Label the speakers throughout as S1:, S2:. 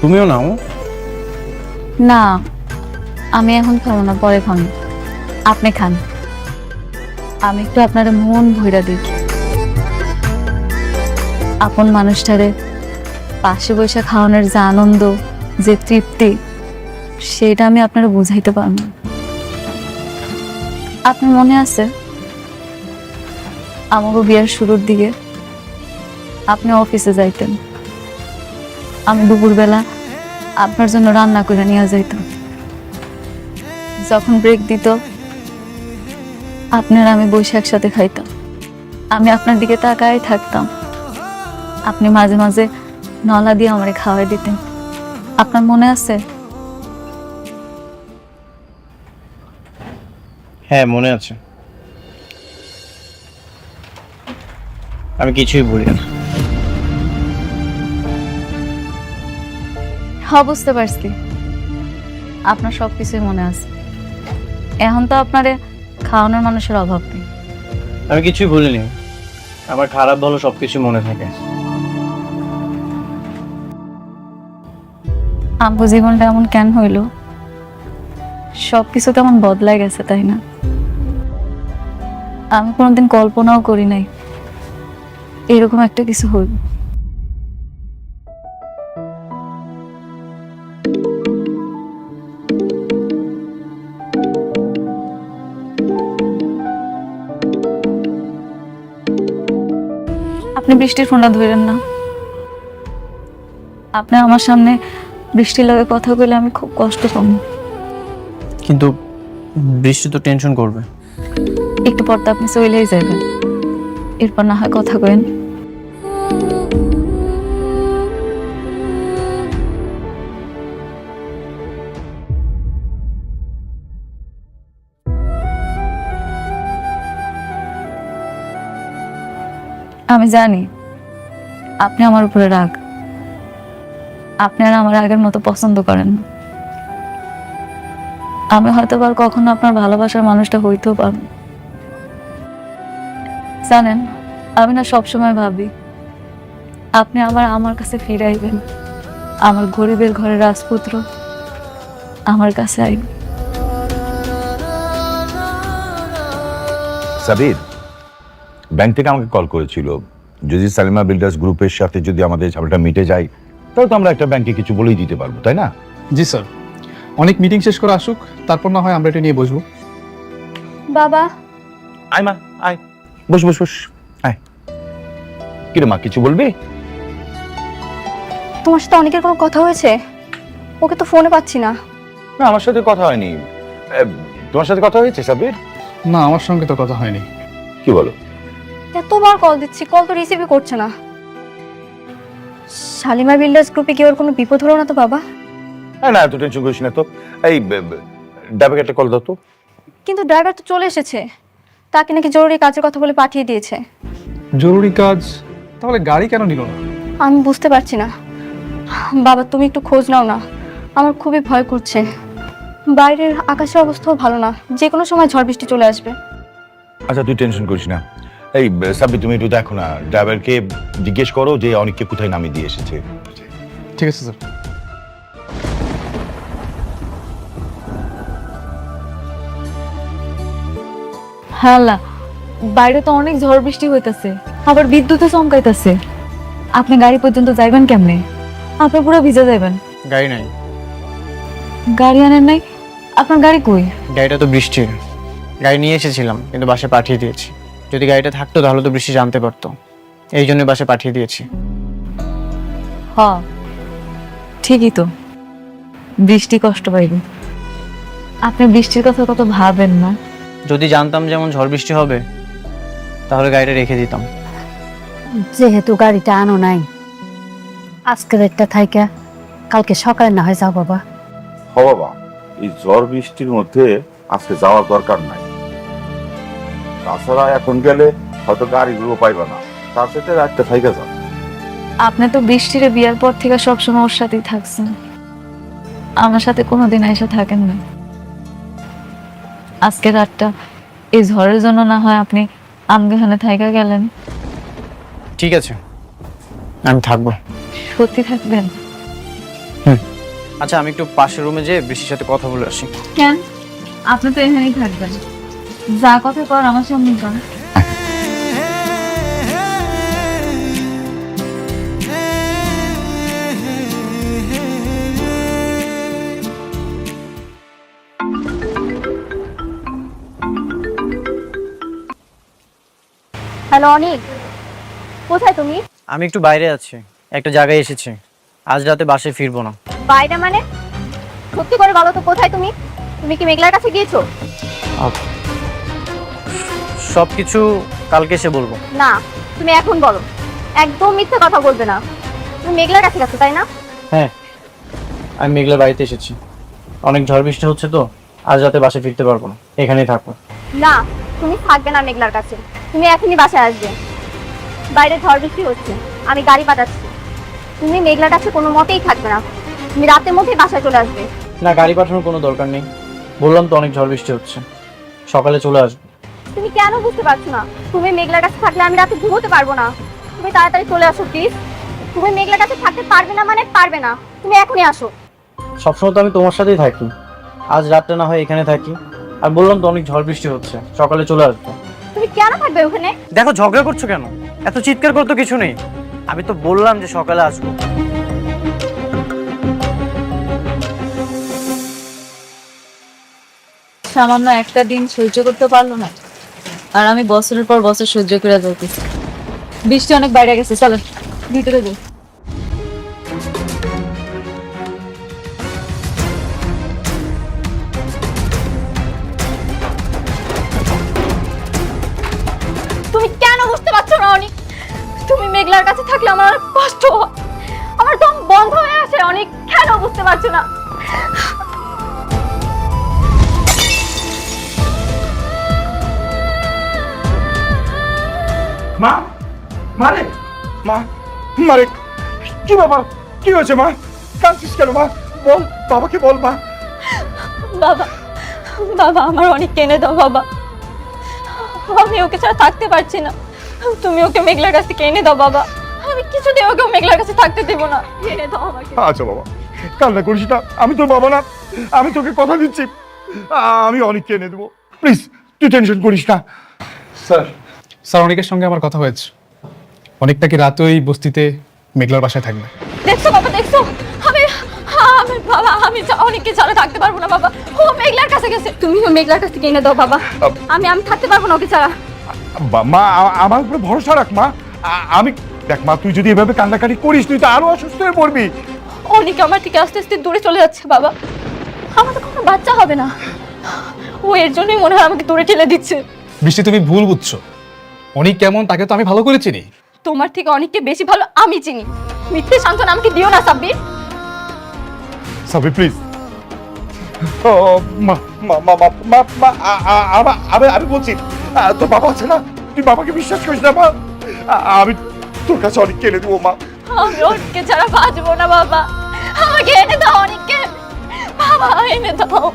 S1: তুমিও নাও।
S2: না, আমি এখন খাবো না, পরে খান। আপনি খান, আমি একটু আপনার মন ভইরা দিই। আপন মানুষটারে পাশে বসে খাওয়ানোর যে আনন্দ, যে তৃপ্তি, সেটা আমি আপনারা বুঝাইতে পারব না। আপনার মনে আছে আমাকে বিয়ের শুরুর দিকে আপনি অফিসে যাইতেন, আমি দুপুরবেলা আপনার জন্য রান্না করে নিয়ে যাইতাম। যখন ব্রেক দিত আপনার আমি বসে একসাথে খাইতাম। আমি আপনার দিকে তাকায় থাকতাম, আপনি মাঝে মাঝে নলা দিয়ে আমারে খাওয়াই দিতেন। আপনার মনে আছে?
S1: হ্যাঁ, মনে আছে। আমি কিছুই ভুলি না।
S2: হ্যাঁ, বুঝতে পারছি আপনার সবকিছুই মনে আছে। এখন তো আপনারে খাওয়ানোর মানুষের অভাব নেই।
S1: আমি কিছুই ভুলিনি, আমার খারাপ ভালো সবকিছু মনে থাকে।
S2: আমগো জীবনটা এমন কেন হইল? সবকিছু তেমন বদলাই গেছে, তাই না? আমি কোনোদিন কল্পনাও করি নাই এরকম একটা কিছু হইল। আপনি বৃষ্টির ফোনটা ধরেন না। আপনি আমার সামনে বৃষ্টির লগে কথা বলে আমি খুব কষ্ট পাবো।
S1: কিন্তু বৃষ্টি তো টেনশন করবে।
S2: একটু পর তো আপনি চলেই যাবেন, এরপর না হয় কথা কইন। আমি জানি আপনি আমার উপরে রাগ, আপনি আর আমার আগের মতো পছন্দ করেন না। আমি হয়তো বা কখনো আপনার ভালোবাসার মানুষটা হইতেও পারব। জানেন, আমি না সবসময় ভাবি আপনি আমার কাছে ফিরে আইবেন, আমার গরিবের ঘরের রাজপুত্র আমার কাছে আইবেন।
S3: সাবির ব্যাংক থেকে আমাকে কল করেছিল, যদি সালিমা বিল্ডার্স গ্রুপের সাথে যদি আমাদের ঝামেলাটা মিটে যায় তাহলে তো আমরা একটা ব্যাংকে কিছু বলেই দিতে পারবো, তাই না?
S4: জি স্যার, অনেক মিটিং শেষ করে আসুক, তারপর না হয় আমরা এটা নিয়ে বসবো।
S2: বাবা,
S3: আয় মা, আয়, বস বস বস, আয়। কিরে মা, কিছু বলবি?
S5: তোমার সাথে অনেকের কোনো কথা হয়েছে? ওকে তো ফোনে পাচ্ছি না।
S3: না, আমার সাথে কথা হয়নি। তোমার সাথে কথা হয়েছে সাবির?
S4: না, আমার সঙ্গে তো কথা হয়নি।
S3: কি বলো?
S5: এতবার কল দিচ্ছি, কল তো রিসিভই করছে না। শালিমা বিল্ডার্স গ্রুপে কি ওর কোনো বিপদ হলো না তো বাবা?
S3: না, এত টেনশন করিস না তো। এই ডাবে একটা কল দাও তো।
S5: কিন্তু ড্রাইভার তো চলে এসেছে, তাকে নাকি জরুরি কাজের কথা বলে পাঠিয়ে দিয়েছে।
S4: জরুরি কাজ? তাহলে গাড়ি কেন নিল না?
S5: আমি বুঝতে পারছি না। বাবা তুমি একটু খোঁজ নাও না, আমার খুবই ভয় করছে। বাইরের আকাশের অবস্থাও ভালো না, যে কোনো সময় ঝড় বৃষ্টি চলে আসবে।
S3: আচ্ছা তুই টেনশন করিস না। এই সাব্বির, তুমি একটু দেখো না, ড্রাইভারকে জিজ্ঞেস করো যে অনেককে কোথায় নামিয়ে দিয়ে এসেছে।
S4: ঠিক আছে স্যার।
S2: হ্যাঁ আল্লাহ, বাইরে তো অনেক ঝড় বৃষ্টি হইতাছে, আবার বিদ্যুৎও চমকাইতাছে। আপনি গাড়ি পর্যন্ত যাইবেন কেমনে? আপনি পুরো ভিজে যাবেন।
S1: গাড়ি নাই।
S2: গাড়ি আনেন নাই? আপনার গাড়ি কই?
S1: গাড়িটা তো বৃষ্টির, গাড়ি নিয়ে এসেছিলাম কিন্তু বাসে পাঠিয়ে দিয়েছি। যদি গাড়িটা থাকতো তাহলে তো বৃষ্টি জানতে পারতো, এই জন্য বাসে পাঠিয়ে দিয়েছি।
S2: হ, ঠিকই তো, বৃষ্টি কষ্ট পাইবে। আপনি বৃষ্টির কথা কত ভাবেন না।
S1: যদি জানতাম যেমন ঝড় বৃষ্টি হবে তাহলে গাড়িটা রেখে দিতাম।
S6: যেহেতু গাড়িটা আনো নাই, আজকের একটা থাইকা কালকে সকালে না হয় যাও বাবা।
S7: হ বাবা, এই ঝড় বৃষ্টির মধ্যে আজকে যাওয়ার দরকার নাই। তাছাড়া এখন গেলে হয়তো গাড়িগুলো পাইবে না, তার সাথে রাতটা থাইকা যাও।
S2: আপনি তো বৃষ্টির বিয়ার পর থেকে সবসময় ওর সাথেই থাকছেন, আমার সাথে কোনোদিন এসে থাকেন না। আজকে রাতটা এই ঝড়ের জন্য না হয় আপনি আমগেখানে থাইকা গেলেন।
S1: ঠিক আছে, আমি থাকবো।
S2: সত্যি থাকবেন?
S1: হুম। আচ্ছা আমি একটু পাশের রুমে যেয়ে বৃষ্টির সাথে কথা বলে আসি।
S2: কেন? আপনি তো এখানেই থাকবেন, যা কথা কর আমার সামনে কর।
S5: হ্যালো অনিক, কোথায় তুমি?
S1: আমি একটু বাইরে আছি, একটা জায়গায় এসেছি। আজ রাতে বাসায় ফিরবো না।
S5: বাইরে মানে? সত্যি করে বলো তো কোথায় তুমি? তুমি কি মেঘলার কাছে গিয়েছো?
S1: সব কিছু কালকে এসে বলবো।
S5: না, তুমি এখন বলো। একদম মিথ্যে কথা বলবে না। তুমি মেঘলার কাছে গেছো তাই না?
S1: হ্যাঁ, আমি মেঘলার বাড়িতে এসেছি। অনেক ঝড় বৃষ্টি হচ্ছে তো আজ রাতে বাসায় ফিরতে পারবো না, এখানেই থাকবো।
S5: না, তুমি থাকবে না মেঘলার কাছে। তুমি এখনই বাসায় আসবে। বাইরে ঝড় বৃষ্টি হচ্ছে, আমি গাড়ি পাঠাচ্ছি। তুমি মেঘলার কাছে কোনো মতেই থাকবে না। তুমি রাতের মধ্যেই বাসায় চলে আসবে।
S1: না, গাড়ি পাঠানোর কোনো দরকার নেই। বললাম তো অনেক ঝড় বৃষ্টি হচ্ছে, সকালে চলে আসবো।
S5: তুমি কেন বুঝতে পারছো না? তুমি মেঘলার কাছে থাকলে আমি রাতে ঘুমোতে পারবো না। তুমি তাড়াতাড়ি চলে আসো প্লিজ। তুমি মেঘলার কাছে থাকতে পারবে না মানে পারবে না। তুমি এখনই আসো।
S1: সবসময় তো আমি তোমার সাথেই থাকি, আজ রাতটা না হয় এখানে থাকি। আর বললাম তো অনেক ঝড় বৃষ্টি হচ্ছে, সকালে চলে আসবো।
S5: তুমি কেন থাকবে ওখানে?
S1: দেখো ঝগড়া করছো কেন? এত চিৎকার করতে কিছু নেই। আমি তো বললাম যে সকালে আসবো।
S2: সামান্য একটা দিন সহ্য করতে পারলো না, আর আমি বছরের পর বছর সহ্য করে যাইতেছি। বৃষ্টি অনেক বাইরে গেছে, চলেন ভিতরে যাই।
S5: তুমি কেন বুঝতে পারছো না অনেক? তুমি মেঘলার কাছে থাকলে আমার অনেক কষ্ট হয়। আমার দম বন্ধ হয়ে আসে অনেক। কেন বুঝতে পারছো না?
S7: মা, মারে, মা, মারে, কি বাবা, কি হয়েছে মা? কাঁদছিস কেন মা? বল, বাবাকে বল মা।
S5: বাবা, বাবা আমার অনেক কেনে দাও বাবা। আমি ওকে ছাড়া থাকতে পারছি না। তুমি ওকে মেঘলার কাছ থেকে এনে দাও বাবা। আমি কিছুতেই ওকে মেঘলার কাছে থাকতে দেব না। এনে দাও আমাকে।
S7: আচ্ছা বাবা, কান্না করিস না। আমি তোর বাবা না, আমি তোকে কথা দিচ্ছি। আমি অনেককে এনে দেবো। প্লিজ, তুই টেনশন করিস না।
S4: স্যার অনেকের সঙ্গে আমার কথা হয়েছে, অনেক নাকি রাতে ওই বস্তিতে মেঘলার বাসায় থাকবে।
S5: দেখছো বাবা, দেখছো? আমি আমি বাবা, আমি অনেককে ছাড়া থাকতে পারবো না বাবা। ও মেঘলার কাছে গেছে। তুমি মেঘলার কাছ থেকে এনে দাও বাবা। আমি থাকতে পারবো না ওকে ছাড়া।
S7: মা, আমার উপরে ভরসা রাখ মা। আমি দেখ মা, তুই যদি এভাবে কান্নাকাটি করিস তুই তো আরো অসুস্থ হয়ে পড়বি।
S5: অনেক আমার থেকে আস্তে আস্তে দূরে চলে যাচ্ছে বাবা। আমার তো কোনো বাচ্চা হবে না। ও এর জন্যই মনে হয় আমাকে দূরে ঠেলে দিচ্ছে।
S4: বৃষ্টি, তুমি ভুল বুঝছো। অনেক কেমন তাকে তো আমি ভালো করে চিনি।
S5: তোমার থেকে অনেককে বেশি ভালো আমি চিনি। মিথ্যে সান্ত্বনা আমাকে দিও না সাব্বির।
S7: সাবি প্লিজ। ও মা, মা, মা, মা, মা, মা, আমি বলছি তোর বাবা আছে না, তুই বাবাকে বিশ্বাস করিস না মা। আমি তোর কাছে অনেক এনে দেবো মা।
S5: আমি অনেককে ছাড়া বাঁচবো না বাবা। আমাকে এনে দাও অনেককে। বাবা এনে দাও।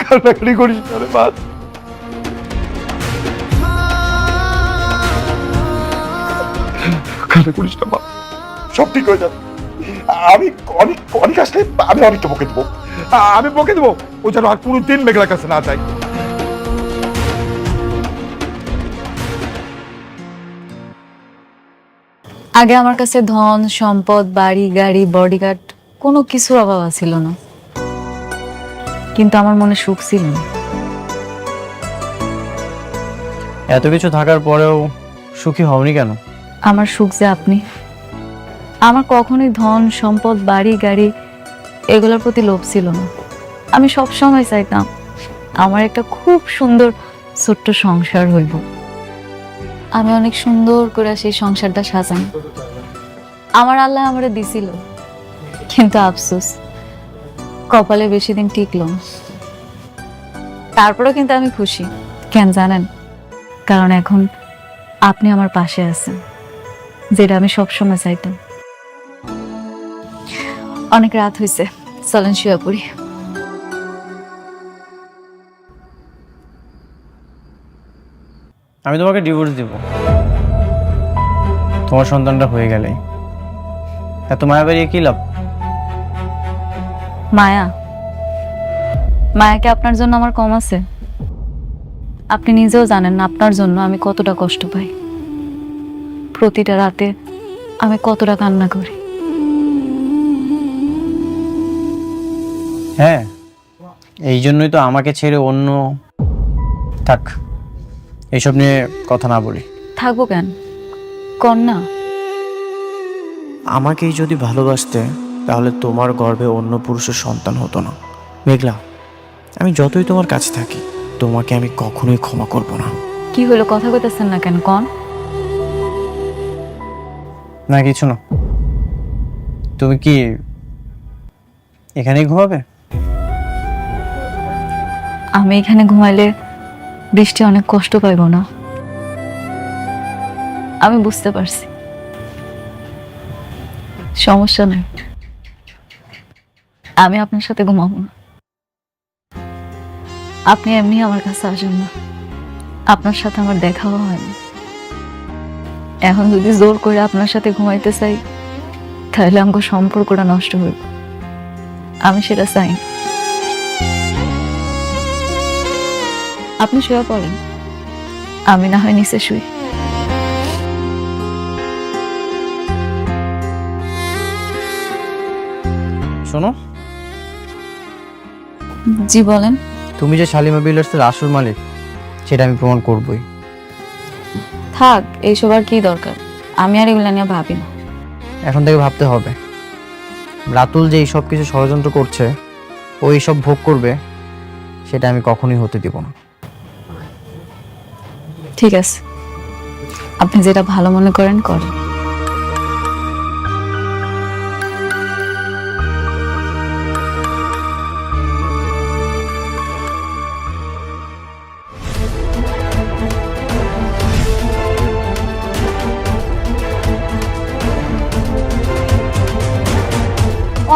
S7: কান্নাকাটি করিস না রে মা। কান্না করিস না মা, সব ঠিক হয়ে যাবে। আমি অনেক অনেক আসলে আমি অনেককে বকে দেবো। আমি বকে দেবো ও যেন আর পুরো দিন মেঘলার কাছে না যায়।
S2: আগে আমার কাছে ধন সম্পদ, বাড়ি গাড়ি, বডিগার্ড কোনো কিছুর অভাব ছিল না, কিন্তু আমার মনে সুখ ছিল না।
S1: এত কিছু থাকার পরেও সুখী হওনি কেন?
S2: আমার সুখ যে আপনি। আমার কখনোই ধন সম্পদ, বাড়ি গাড়ি এগুলোর প্রতি লোভ ছিল না। আমি সব সময় চাইতাম আমার একটা খুব সুন্দর ছোট্ট সংসার হইব। আমি অনেক সুন্দর করে সেই সংসারটা সাজাই। আমার আল্লাহ আমারে দিছিল, কিন্তু আফসোস কপালে বেশি দিন টিকলো না। তারপরেও কিন্তু আমি খুশি। কেন জানেন? কারণ এখন আপনি আমার পাশে আছেন, যেটা আমি সবসময় চাইতাম। অনেক রাত হয়েছে, চলেন শুয়ে পড়ি।
S1: আমি তোমাকে ডিভোর্স দিব। তোমার সন্তানটা হয়ে গেলে এত মায়া বাড়িয়ে কি লাভ?
S2: মায়া মায়াকে আপনার জন্য আমার কম আছে? আপনি নিজেও জানেন না আপনার জন্য আমি কতটা কষ্ট পাই। প্রতিটা রাতে আমি কতটা কান্না করি।
S1: হ্যাঁ, এই জন্যই তো আমাকে ছেড়ে অন্য। থাক, এইসব নিয়ে কথা না বলি।
S2: থাকবো কেন, কন্যা?
S1: আমাকেই যদি ভালোবাসতে তাহলে তোমার গর্ভে অন্য পুরুষের সন্তান হতো না। মেঘলা, আমি যতই তোমার কাছে থাকি তোমাকে আমি কখনোই ক্ষমা করব না।
S2: কি হলো, কথা কইতেছেন না কেন? কন।
S1: না কিছু না। তুমি কি এখানেই ঘুমাবে?
S2: আমি এখানে ঘুমাইলে বৃষ্টি অনেক কষ্ট পাইব না? আমি বুঝতে পারছি, সমস্যা নেই। আমি আপনার সাথে ঘুমাবো না। আপনি এমনি আমার কাছে আসেন না, আপনার সাথে আমার দেখাও হয়নি। এখন যদি জোর করে আপনার সাথে ঘুমাইতে চাই তাহলে আমাকে সম্পর্কটা নষ্ট হইব। আমি সেটা চাই না। আপনি শুয়ে পড়েন, আমি না হয় নিচে শুই।
S1: শোনো,
S2: জি বলেন।
S1: তুমি যে শালিমা বিল্ডার্সের আসল মালিক সেটা আমি প্রমাণ করবই।
S2: থাক, এইসব আর কি দরকার, আমি আর এগুলো নিয়ে ভাবি না।
S1: এখন থেকে ভাবতে হবে। রাতুল যে এই সব কিছু ষড়যন্ত্র করছে, ও এইসব ভোগ করবে, সেটা আমি কখনোই হতে দিব না।
S2: ঠিক আছে, আপনি যেটা ভালো মনে করেন করেন।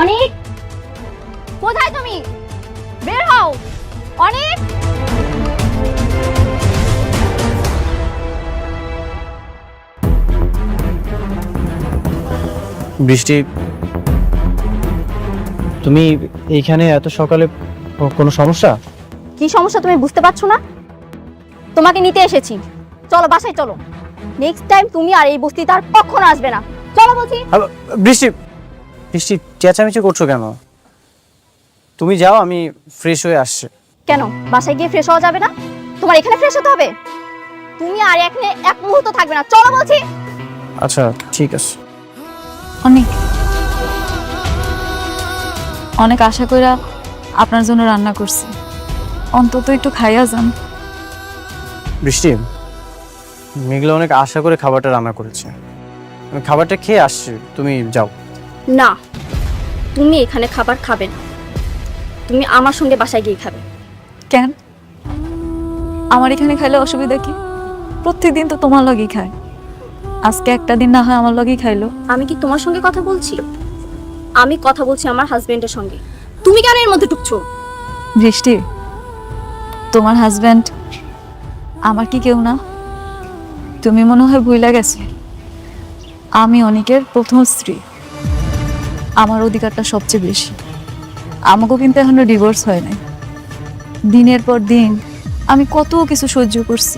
S5: অনেক, কোথায় তুমি? বের হও অনেক।
S1: বৃষ্টি, তুমি এইখানে এত সকালে কোনো সমস্যা?
S5: কি সমস্যা তুমি বুঝতে পারছো না? তোমাকে নিতে এসেছি, চলো বাসায় চলো। নেক্সট টাইম তুমি আর এই বস্তিতে আর কখনো আসবে না। চলো বলছি।
S1: বৃষ্টি, বৃষ্টি চেঁচামেচি করছো কেন? তুমি যাও, আমি ফ্রেশ হয়ে আসছি।
S5: কেন বাসায় গিয়ে ফ্রেশ হওয়া যাবে না? তোমার এখানে ফ্রেশ হতে হবে? তুমি আর এখানে এক মুহূর্ত থাকবে না, চলো বলছি।
S1: আচ্ছা ঠিক আছে।
S2: অনেক অনেক আশা কইরা আপনার জন্য রান্না করছি, অন্তত একটু খাইয়া যান।
S1: বৃষ্টি, মেঘলা অনেক আশা করে খাবারটা রান্না করেছে, আমি খাবারটা খেয়ে আসছি, তুমি যাও।
S5: না, তুমি এখানে খাবার খাবে না, তুমি আমার সঙ্গে বাসায় গিয়ে খাবে।
S2: কেন? আমার এখানে খাইলে অসুবিধা কি? প্রত্যেকদিন তো তোমার লগেই খায়, আজকে একটা দিন না হয় আমার লগেই খাইলো।
S5: আমি কি তোমার সঙ্গে কথা বলছি? আমি কথা বলছি আমার হাজবেন্ডের সঙ্গে। তুমি কেন এর মধ্যে ঢুকছো?
S2: বৃষ্টি, তোমার হাজবেন্ড আমার কি কেউ না? তুমি মনে হয় ভুইলা গেছো, আমি অনেকের প্রথম স্ত্রী, আমার অধিকারটা সবচেয়ে বেশি। আমাকেও কিন্তু এখনো ডিভোর্স হয় নাই। দিনের পর দিন আমি কত কিছু সহ্য করছি,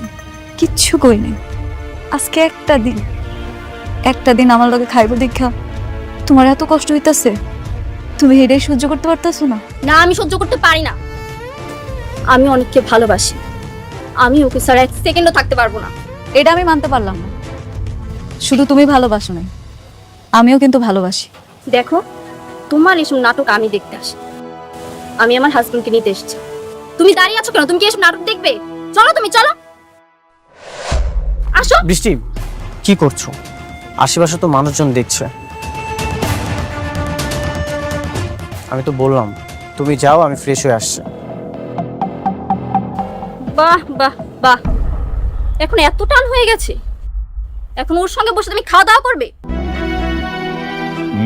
S2: কিচ্ছু কই নাই। আজকে একটা দিন আমার লগে খাইব দেখা তোমার এত কষ্ট হইতাছে, তুমি এটাই সহ্য করতে পারতেছো না?
S5: না, আমি সহ্য করতে পারি না। আমি অনেককে ভালোবাসি, আমি ওকে ছাড়া এক সেকেন্ডও থাকতে পারবো না।
S2: এটা আমি মানতে পারলাম না। শুধু তুমি ভালোবাসো নাই, আমিও কিন্তু ভালোবাসি।
S5: দেখো, তোমার এসব নাটক আমি দেখতে আসি, আমি আমার হাজবেন্ডকে নিতে এসেছি। তুমি দাঁড়িয়ে আছো কেন? তুমি কি এসব নাটক দেখবে? চলো, তুমি চলো, আসো।
S1: বৃষ্টি, কি করছো? আশেপাশে তো মানুষজন দেখছে। আমি তো বললাম তুমি যাও, আমি ফ্রেশ হয়ে আসছি।
S5: বাহ বাহ বাহ, এখন এত টান হয়ে গেছে, এখন ওর সঙ্গে বসে তুমি খাওয়া দাওয়া করবে?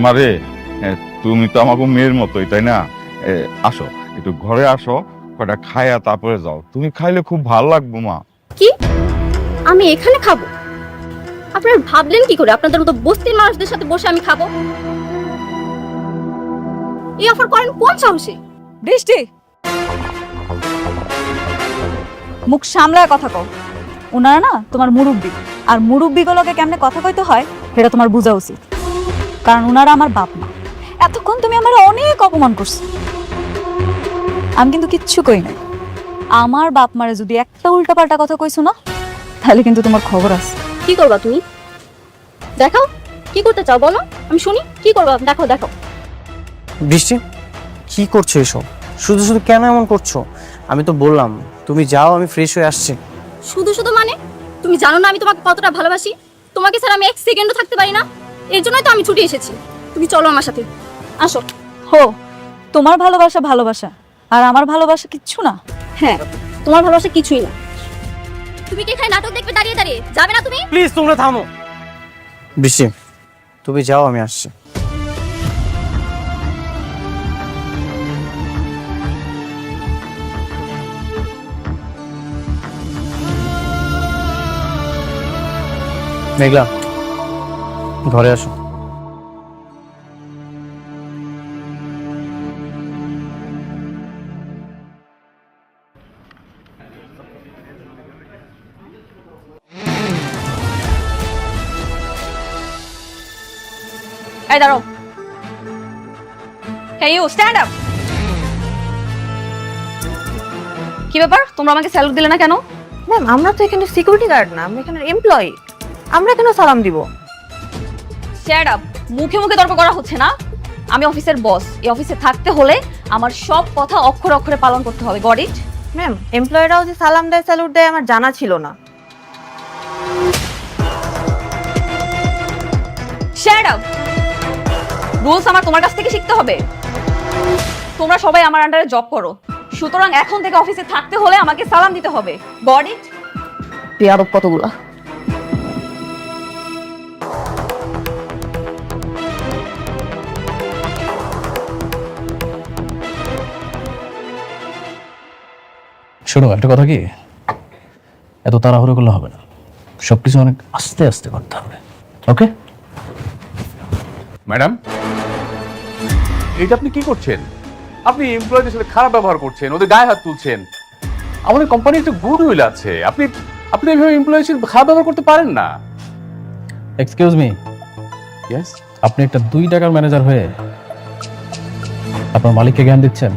S7: মারে, তুমি তো আমাকে মেয়ের মতোই, তাই না? আসো, একটু ঘরে আসো, কটা খায়া তারপরে যাও। তুমি খাইলে খুব ভালো লাগবে মা।
S5: কি? আমি এখানে খাবো? আপনারা ভাবলেন কি করে আপনাদের মতো বস্তির মানুষদের সাথে বসে আমি খাবো? এই অফার করেন কোন সাহসে?
S2: বৃষ্টি, মুখ সামলায় কথা কও। ওনারা না তোমার মুরব্বি, আর মুরব্বিগুলোকে কেমনে কথা কইতে হয় সেটা তোমার বোঝা উচিত। কারণ ওনারা আমার বাপ মা। এতক্ষণ তুমি আমার অনেক অপমান করছো, আমি কিন্তু কিচ্ছু কই নাই। আমার বাপ মারে যদি একটা উল্টাপাল্টা কথা কইছো না, তাহলে কিন্তু তোমার খবর আছে।
S5: কি করবা তুমি? দেখাও কি করতে চাও বলো, আমি শুনি। কি করবা দেখাও দেখাও।
S1: বৃষ্টি, কি করছো এসব? শুধু শুধু কেন এমন করছো? আমি তো বললাম তুমি যাও, আমি ফ্রেশ হয়ে আসছি।
S5: শুধু শুধু মানে? তুমি জানো না আমি তোমাকে কতটা ভালোবাসি? তোমাকে ছাড়া আমি এক সেকেন্ডও থাকতে পারি না। এর জন্যই তো আমি ছুটে এসেছি। তুমি চলো আমার সাথে, আসো।
S2: হো, তোমার ভালোবাসা ভালোবাসা, আর আমার ভালোবাসা কিচ্ছু না।
S5: হ্যাঁ, তোমার ভালোবাসা কিছুই না। তুমি কি এখানে নাটক দেখবে দাঁড়িয়ে দাঁড়িয়ে? যাবে না তুমি?
S1: প্লিজ তোমরা থামো। বৃষ্টি, তুমি যাও, আমি আসছি। মেঘলা, ঘরে আসো।
S2: এই দাঁড়াও। Hey you, stand up. কি ব্যাপার, তোমরা আমাকে স্যালুট দিলে না কেন?
S8: ম্যাম, আমরা তো এখানে সিকিউরিটি গার্ড না, আমরা এখানে এমপ্লয়ি। আমরা কেন সালাম দিব?
S2: Shut up. মুখে মুখে তর্ক করা হচ্ছে না। আমি অফিসের বস, এই অফিসে থাকতে হলে আমার সব কথা অক্ষরে অক্ষরে পালন করতে হবে। Got it?
S8: ম্যাম, এমপ্লয়িরাও যে সালাম দেয়, স্যালুট দেয় আমার জানা ছিল না।
S2: Shut up. রুলস আমার তোমার কাছ থেকে শিখতে হবে। তোমরা সবাই আমার আন্ডারে জব করো, সুতরাং এখন থেকে অফিসে থাকতে হলে আমাকে সালাম দিতে হবে। Got it? বেয়াদব কতগুলা।
S9: শোনো, একটা কথা কি, এত তাড়াহুড়ো করলে হবে না, সবকিছু অনেক আস্তে আস্তে করতে হবে। ওকে
S7: ম্যাডাম, এটা আপনি কি করছেন? আপনি এমপ্লয়ীদের সাথে খারাপ ব্যবহার করছেন, ওদের গায়ে হাত তুলছেন। আমাদের কোম্পানির একটা গুড উইল আছে, আপনি আপনি এইভাবে এমপ্লয়ীর সাথে খারাপ ব্যবহার করতে পারেন না।
S9: এক্সকিউজ মি,
S7: ইয়েস,
S9: আপনি একটা 2 টাকার ম্যানেজার হয়ে আপনার মালিককে জ্ঞান দিচ্ছেন?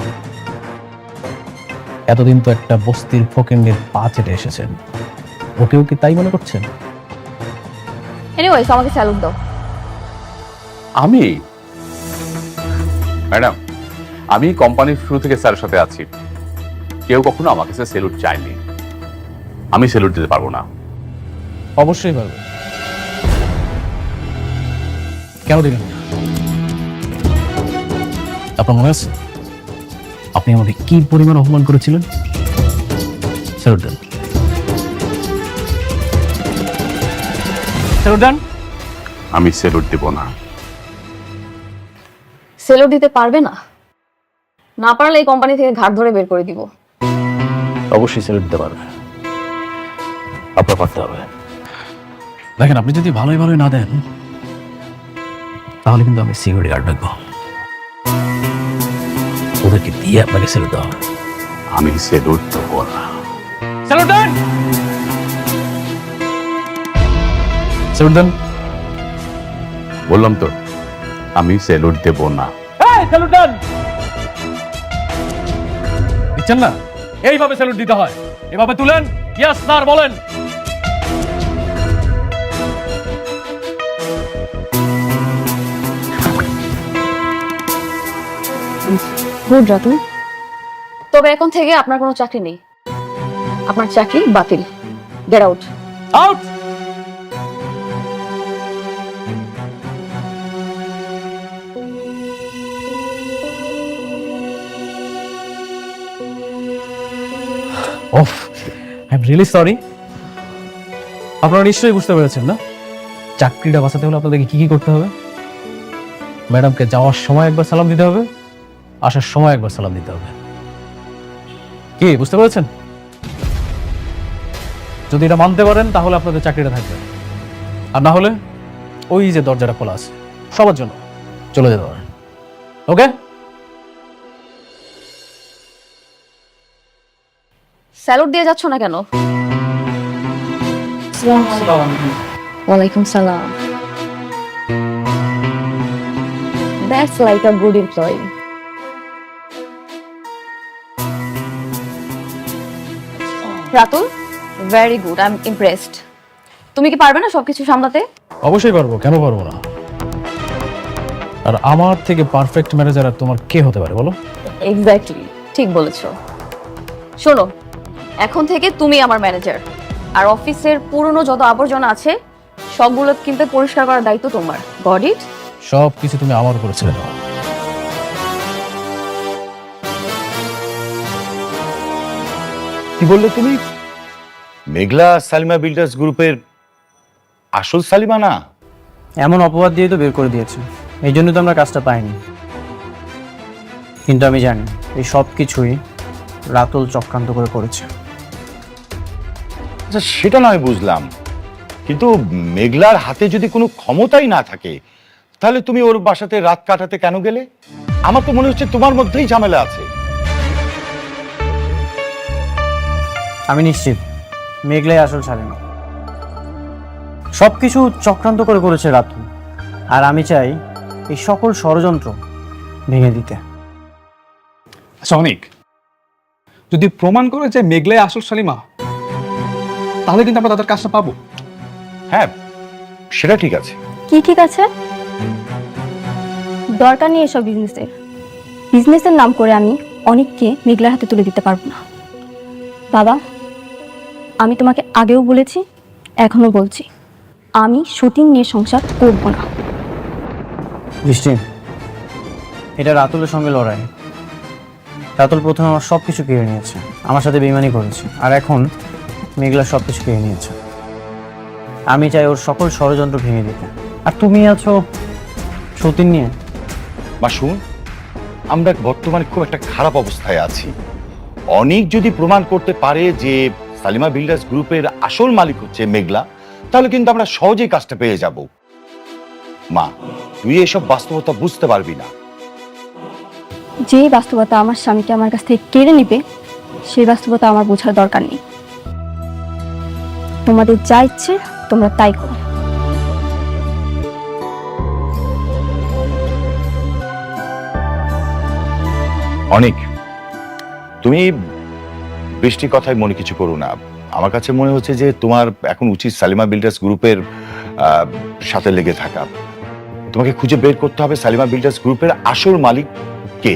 S9: এতদিন তো একটা বস্তির ফকিন্নির পা চেটে এসেছেন, ওকেও কি তাই মনে করছেন?
S2: এনিওয়েজ, আমাকে স্যালুট দাও।
S7: আমি ম্যাডাম, আমি কোম্পানির শুরু থেকে স্যারের সাথে আছি, কেউ কখনো আমার কাছে সেলুট চায়নি, আমি সেলুট দিতে পারবো না।
S9: অবশ্যই পারবে। কেন দিলেন? আপনার মনে আছে আপনি আমাকে কি পরিমাণ অপমান করেছিলেন? স্যালুট দেন, স্যালুট দেন।
S7: আমি সেলুট দেব না।
S2: স্যালুট দিতে পারবে না? না পারলে এই কোম্পানি থেকে ঘাট ধরে বের করে দিব।
S9: অবশ্যই স্যালুট দিতে পারবে, আপনার পারতে হবে। দেখেন, আপনি যদি ভালোই ভালোই না দেন তাহলে কিন্তু আমি সিকিউরিটি গার্ড রাখবো, ওদেরকে দিয়ে আপনাকে স্যালুট দেওয়া হবে।
S7: আমি সেলুট দেব না।
S9: স্যালুট দেন, স্যালুট দেন।
S7: বললাম তো, আমি সেলুট দেব না।
S9: স্যালুট দেন। দিচ্ছেন না? এইভাবে স্যালুট দিতে হয়, এভাবে তুলেন, ইয়েস স্যার বলেন।
S2: গুড রাতুল, তবে এখন থেকে আপনার কোনো চাকরি নেই, আপনার চাকরি বাতিল। Get out.
S9: Out. Of, I am really sorry. আপনারা নিশ্চয়ই বুঝতে পেরেছেন না, চাকরিটা বাঁচাতে হলে আপনাদেরকে কি কি করতে হবে? ম্যাডামকে যাওয়ার সময় একবার সালাম দিতে হবে, আসার সময় একবার সালাম দিতে হবে। কি বুঝতে পেরেছেন? যদি এটা মানতে পারেন তাহলে আপনাদের চাকরিটা থাকবে, আর না হলে ওই যে দরজাটা খোলা আছে সবার জন্য, চলে যেতে পারে। ওকে?
S2: স্যালুট দিয়ে যাচ্ছ না কেন? ওয়ালাইকুম সালাম। That's like a good employee. Ratul, very good, I am impressed. তুমি কি পারবে না সবকিছু সামলাতে?
S9: অবশ্যই পারবো, কেন পারবো না? আর আমার থেকে পারফেক্ট ম্যানেজার আর তোমার কে হতে পারে বলো?
S2: এক্স্যাক্টলি, ঠিক বলেছো। শোনো, এখন থেকে তুমি আমার ম্যানেজার, আর অফিসের পুরনো যত আবর্জনা আছে সবগুলো কিন্তু পরিষ্কার করার দায়িত্ব তোমার। Got it?
S9: সব কিছু তুমি আমার উপরে ছেড়ে দাও।
S3: কি বললে তুমি? মেঘলা সালিমা বিল্ডার্স গ্রুপের আসল সালিমা না?
S1: এমন অপবাদ দিয়ে তো বের করে দিয়েছে, এই জন্য তো আমরা কাজটা পাইনি। কিন্তু আমি জানি এই সব কিছুই রাতুল চক্রান্ত করে করেছে।
S3: আচ্ছা, সেটা নয় বুঝলাম, কিন্তু মেঘলার হাতে যদি কোনো ক্ষমতাই না থাকে তাহলে তুমি ওর বাসাতে রাত কাটাতে কেন গেলে? আমার তো মনে হচ্ছে তোমার মধ্যেই ঝামেলা আছে।
S1: আমি নিশ্চিত মেঘলাই আসল সালিমা। সব কিছু চক্রান্ত করে করেছে রাতুল, আর আমি চাই এই সকল ষড়যন্ত্র ভেঙে দিতে।
S4: আচ্ছা অনেক, যদি প্রমাণ করে যে মেঘলাই আসল সালিমা, তাহলে কিন্তু আমরা তাদের কাজটা পাবো।
S3: হ্যাঁ, সেটা ঠিক আছে।
S5: কি ঠিক আছে? দরকার নেই এসব বিজনেসের। বিজনেসের নাম করে আমি অনেককে মেঘলার হাতে তুলে দিতে পারবো না। বাবা, আমি তোমাকে আগেও বলেছি, এখনো বলছি, আমি সতীন নিয়ে সংসার করব না।
S1: বৃষ্টি, এটা রাতুলের সঙ্গে লড়াই। রাতুল প্রথমে আমার সব কিছু কেড়ে নিয়েছে, আমার সাথে বেইমানি করেছে, আর এখন মেঘলা সব কিছু কেড়ে নিয়েছে। আমি চাই ওর সকল ষড়যন্ত্র ভেঙে দিতে। আর তুমি আছো সতীন নিয়ে।
S3: মা শুন, আমরা বর্তমানে খুব একটা খারাপ অবস্থায় আছি। অনেক যদি প্রমাণ করতে পারে যে সালিমা বিল্ডার্স গ্রুপের আসল মালিক হচ্ছে মেঘলা, তাহলে কিন্তু আমরা সহজেই কাজটা পেয়ে যাব। মা, তুই এসব বাস্তবতা বুঝতে পারবি না।
S5: যে বাস্তবতা আমার স্বামীকে আমার কাছ থেকে কেড়ে নিবে, সেই বাস্তবতা আমার বোঝার দরকার নেই। তোমাদের যা ইচ্ছে তোমরা তাই করো।
S3: অনেক, তুমি বৃষ্টির কথায় মনে কিছু করো না। আমার কাছে মনে হচ্ছে যে তোমার এখন উচিত সালিমা বিল্ডার্স গ্রুপের সাথে লেগে থাকা। তোমাকে খুঁজে বের করতে হবে সালিমা বিল্ডার্স গ্রুপের আসল মালিক কে।